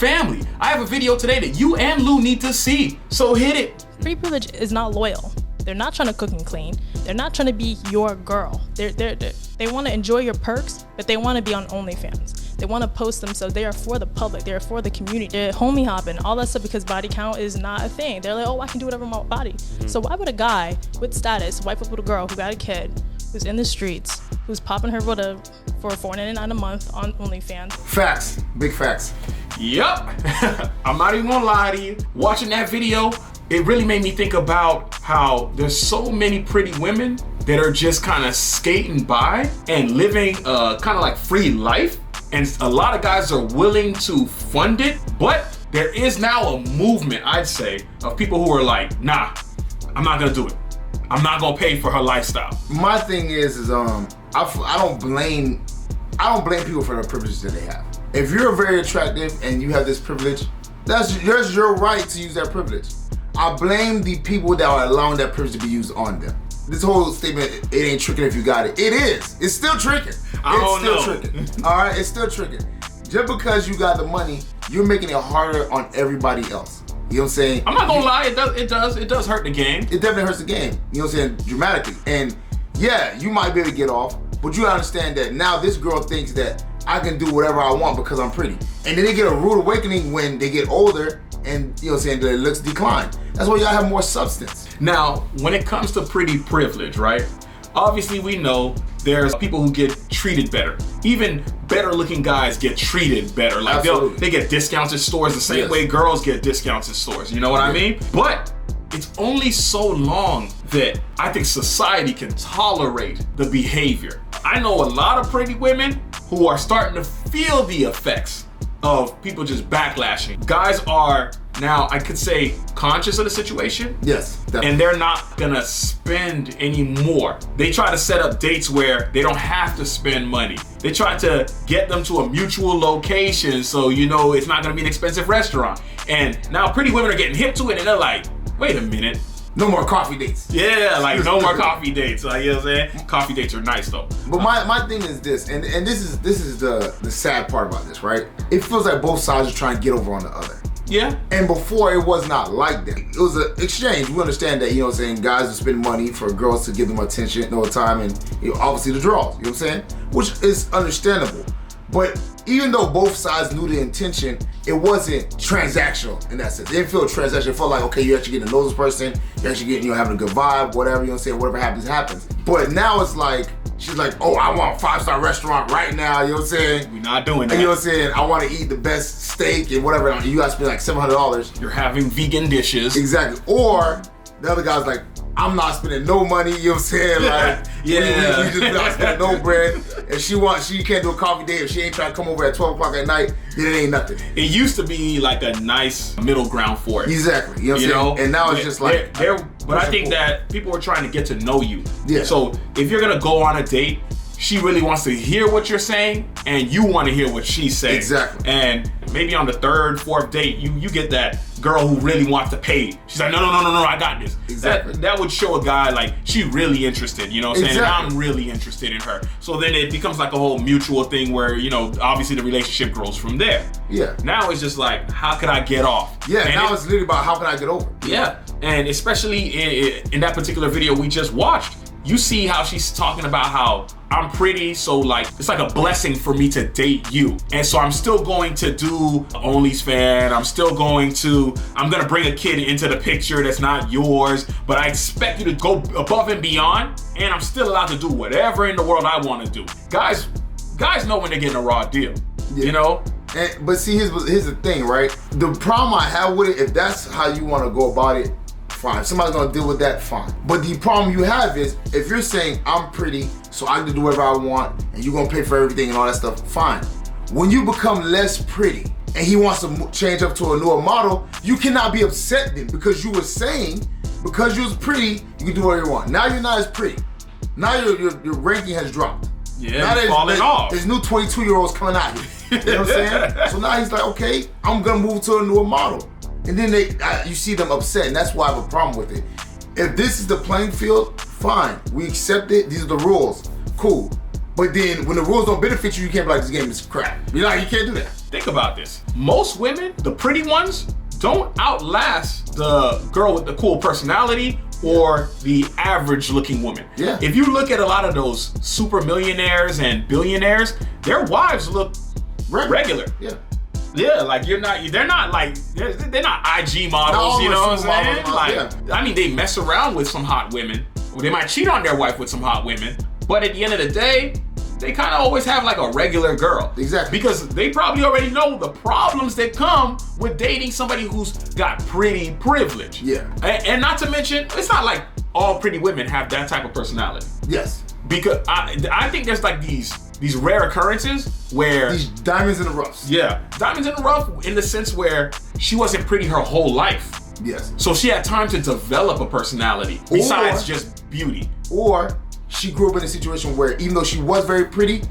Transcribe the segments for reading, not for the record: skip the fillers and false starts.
family. I have a video today that you and Lou need to see, so hit it. Pretty privilege is not loyal. They're not trying to cook and clean. They're not trying to be your girl. They want to enjoy your perks, but they want to be on OnlyFans. They want to post themselves. They are for the public. They are for the community. They're homie hopping, all that stuff, because body count is not a thing. They're like, oh, I can do whatever with my body. So why would a guy with status wipe up with a girl who got a kid, who's in the streets, who's popping her for $4.99 a month on OnlyFans? Facts, big facts. Yup. I'm not even gonna lie to you. Watching that video, it really made me think about how there's so many pretty women that are just kind of skating by and living kind of like free life. And a lot of guys are willing to fund it, but there is now a movement, I'd say, of people who are like, nah, I'm not gonna do it. I'm not gonna pay for her lifestyle. My thing is I don't blame people for the privileges that they have. If you're very attractive and you have this privilege, that's your right to use that privilege. I blame the people that are allowing that privilege to be used on them. This whole statement, it ain't tricking if you got it. It is. It's still tricking. It's still tricking. All right, it's still tricking. Just because you got the money, you're making it harder on everybody else. You know what I'm saying? I'm not gonna lie, it does hurt the game. It definitely hurts the game. You know what I'm saying? Dramatically. And yeah, you might be able to get off, but you understand that now this girl thinks that I can do whatever I want because I'm pretty. And then they get a rude awakening when they get older and, you know what I'm saying, their looks decline. That's why you gotta have more substance. Now, when it comes to pretty privilege, right? Obviously, we know there's people who get treated better. Even better looking guys get treated better. Like they get discounts at stores the same way girls get discounts at stores. You know what I mean? But it's only so long that I think society can tolerate the behavior. I know a lot of pretty women who are starting to feel the effects of people just backlashing. Guys are now, I could say, conscious of the situation. Yes, definitely. And they're not gonna spend any more. They try to set up dates where they don't have to spend money. They try to get them to a mutual location so you know it's not gonna be an expensive restaurant. And now pretty women are getting hip to it and they're like, wait a minute. No more coffee dates. Yeah, like no more coffee dates. Like, you know what I'm saying? Coffee dates are nice though. But my thing is this, and this is the sad part about this, right? It feels like both sides are trying to get over on the other. Yeah. And before it was not like that. It was an exchange. We understand that, you know what I'm saying, guys would spend money for girls to give them attention, no time, and you know, obviously the draws, you know what I'm saying? Which is understandable. But even though both sides knew the intention, it wasn't transactional in that sense. It didn't feel transactional. It felt like, okay, you're actually getting to know this person, you're actually getting, you know, having a good vibe, whatever, you know what I'm saying, whatever happens, happens. But now it's like, she's like, oh, I want a 5-star restaurant right now, you know what I'm saying? We're not doing that. You know what I'm saying? I want to eat the best steak and whatever. You gotta spend like $700. You're having vegan dishes. Exactly. Or the other guy's like, I'm not spending no money, you know what I'm saying? Like, we just not spending no bread. If she can't do a coffee date, if she ain't trying to come over at 12 o'clock at night, then it ain't nothing. It used to be like a nice middle ground for it. Exactly. You know what I'm saying? And now it's just like. But I think that people are trying to get to know you. Yeah. So if you're gonna go on a date, she really wants to hear what you're saying, and you want to hear what she's saying. Exactly. And maybe on the 3rd, 4th date, you get that girl who really wants to pay. She's like, no, I got this. Exactly. That would show a guy like she really interested, you know what I'm saying? Exactly. And I'm really interested in her. So then it becomes like a whole mutual thing where, you know, obviously the relationship grows from there. Yeah. Now it's just like, how could I get off? Yeah, and now it's literally about how can I get over? Yeah, and especially in that particular video we just watched, you see how she's talking about how I'm pretty, so like it's like a blessing for me to date you. And so I'm still going to do OnlyFans, I'm gonna bring a kid into the picture that's not yours, but I expect you to go above and beyond, and I'm still allowed to do whatever in the world I wanna do. Guys know when they're getting a raw deal, you know? But see, here's the thing, right? The problem I have with it, if that's how you wanna go about it, fine. If somebody's gonna deal with that, fine. But the problem you have is, if you're saying I'm pretty, so I can do whatever I want, and you're gonna pay for everything and all that stuff, fine. When you become less pretty, and he wants to change up to a newer model, you cannot be upset then, because you were saying, because you was pretty, you can do whatever you want. Now you're not as pretty. Now your ranking has dropped. Yeah, it's falling off. There's new 22-year-olds coming out here. You know what I'm saying? So now he's like, okay, I'm gonna move to a newer model. And then you see them upset, and that's why I have a problem with it. If this is the playing field, fine. We accept it. These are the rules. Cool. But then when the rules don't benefit you, you can't be like, this game is crap. You know, you can't do that. think about this. Most women, the pretty ones, don't outlast the girl with the cool personality or the average looking woman. Yeah. If you look at a lot of those super millionaires and billionaires, their wives look regular. Yeah. Yeah, like they're not IG models, you know what I'm saying? I mean, they mess around with some hot women. They might cheat on their wife with some hot women, but at the end of the day, they kind of always have like a regular girl. Exactly. Because they probably already know the problems that come with dating somebody who's got pretty privilege. Yeah. And not to mention, it's not like all pretty women have that type of personality. Yes. Because I think there's like these rare occurrences where these diamonds in the roughs. Yeah, diamonds in the rough in the sense where she wasn't pretty her whole life. Yes. So she had time to develop a personality besides just beauty. Or she grew up in a situation where even though she was very pretty,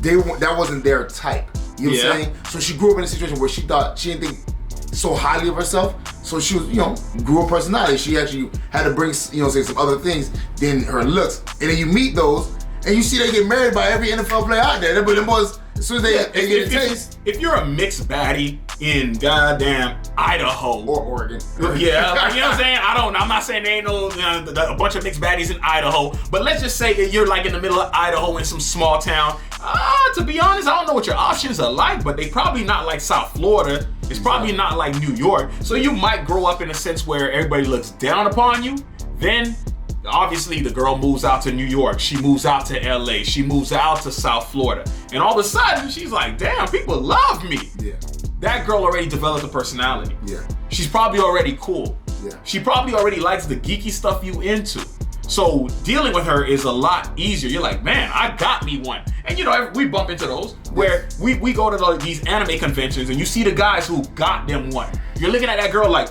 that wasn't their type. You know what I'm saying? So she grew up in a situation where she thought she didn't think so highly of herself. So she was, grew a personality. She actually had to bring, say some other things than her looks. And then you meet those, and you see they get married by every NFL player out there. Them boys, as soon as they get a taste. If you're a mixed baddie in goddamn Idaho or Oregon, yeah, like, you know what I'm saying? I'm not saying there ain't no a bunch of mixed baddies in Idaho, but let's just say that you're like in the middle of Idaho in some small town. To be honest, I don't know what your options are like, but they probably not like South Florida. It's probably not like New York. So you might grow up in a sense where everybody looks down upon you. Then obviously the girl moves out to New York, she moves out to LA, she moves out to South Florida, and all of a sudden she's like, damn, people love me. Yeah. That girl already developed a personality. Yeah. She's probably already cool. Yeah. She probably already likes the geeky stuff you into. So dealing with her is a lot easier. You're like, man, I got me one. And we bump into those where we go to these anime conventions and you see the guys who got them one. You're looking at that girl like,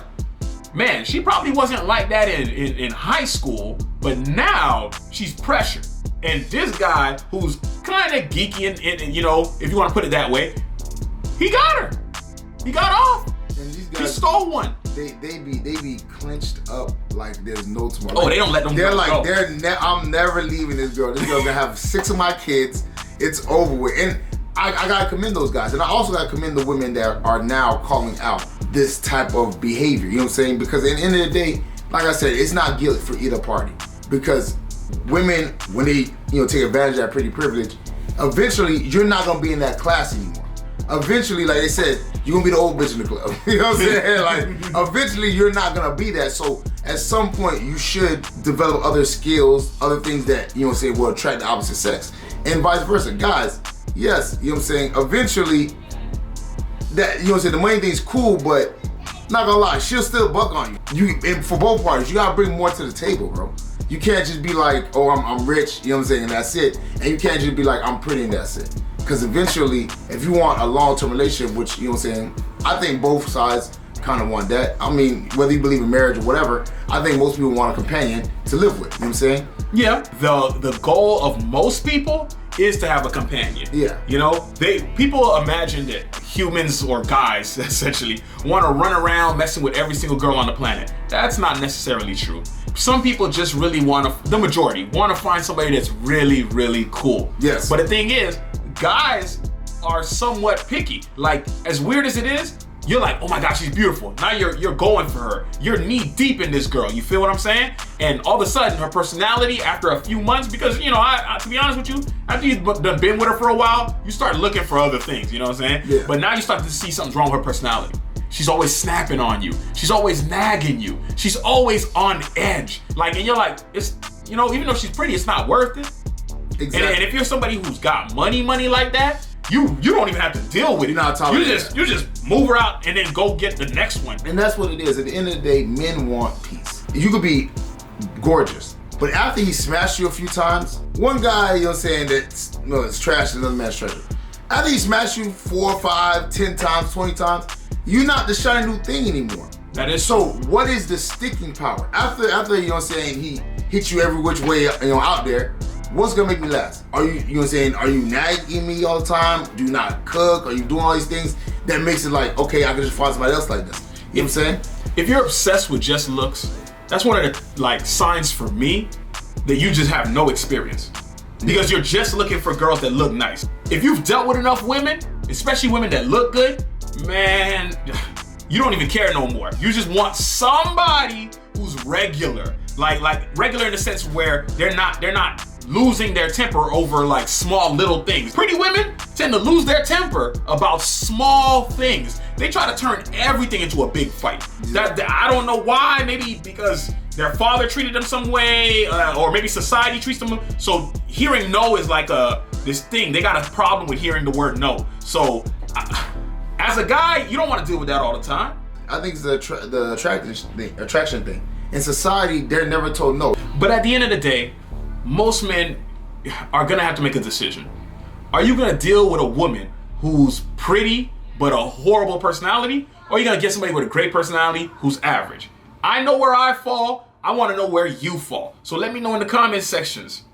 man, she probably wasn't like that in high school, but now she's pressured. And this guy who's kind of geeky and if you want to put it that way, he got her. He got off. And these guys, he stole one. They be clenched up like there's no tomorrow. Oh, they don't let them They're go. like, I'm never leaving this girl. This girl's gonna have 6 of my kids. It's over with. And I gotta commend those guys. And I also gotta commend the women that are now calling out this type of behavior. You know what I'm saying? Because at the end of the day, like I said, it's not guilt for either party. Because women, when they take advantage of that pretty privilege, eventually you're not gonna be in that class anymore. Eventually, like they said, you're gonna be the old bitch in the club. You know what I'm saying? Like, eventually you're not gonna be that. So at some point you should develop other skills, other things that, will attract the opposite sex. And vice versa. Guys, yes, you know what I'm saying? Eventually, that, the money thing's cool, but not gonna lie, she'll still buck on you. And for both parties, you gotta bring more to the table, bro. You can't just be like, oh, I'm rich, you know what I'm saying, and that's it. And you can't just be like, I'm pretty and that's it. Because eventually, if you want a long-term relationship, which, you know what I'm saying, I think both sides kind of want that. I mean, whether you believe in marriage or whatever, I think most people want a companion to live with, you know what I'm saying? Yeah, the goal of most people is to have a companion. Yeah. People imagine that humans or guys essentially want to run around messing with every single girl on the planet. That's not necessarily true. Some people just really the majority want to find somebody that's really, really cool. Yes. But the thing is, guys are somewhat picky. Like, as weird as it is, you're like, oh my gosh, she's beautiful. Now you're going for her. You're knee deep in this girl. You feel what I'm saying? And all of a sudden, her personality after a few months, because I to be honest with you, after you've been with her for a while, you start looking for other things. You know what I'm saying? Yeah. But now you start to see something's wrong with her personality. She's always snapping on you. She's always nagging you. She's always on edge. Like, and you're like, it's even though she's pretty, it's not worth it. Exactly. And if you're somebody who's got money like that, you don't even have to deal with it. You just move her out and then go get the next one. And that's what it is. At the end of the day, men want peace. You could be gorgeous, but after he smashed you a few times, one guy, it's trash is another man's treasure. After he smashed you 4, 5, 10 times, 20 times, you're not the shiny new thing anymore. That is so. What is the sticking power? After he hit you every which way out there, what's gonna make me last? Are you are you nagging me all the time? Do you not cook? Are you doing all these things that makes it like, okay, I can just find somebody else like this? You know what I'm saying? If you're obsessed with just looks, that's one of the signs for me that you just have no experience. Because you're just looking for girls that look nice. If you've dealt with enough women, especially women that look good, man, you don't even care no more. You just want somebody who's regular. Like regular in the sense where they're not losing their temper over like small little things. Pretty women tend to lose their temper about small things. They try to turn everything into a big fight. That I don't know why. Maybe because their father treated them some way, or maybe society treats them. So hearing no is like this thing. They got a problem with hearing the word no. So as a guy, you don't want to deal with that all the time. I think it's the attraction thing. In society, they're never told no. But at the end of the day, most men are gonna have to make a decision. Are you gonna deal with a woman who's pretty but a horrible personality, or are you gonna get somebody with a great personality who's average? I know where I fall. I want to know where you fall. So let me know in the comment sections.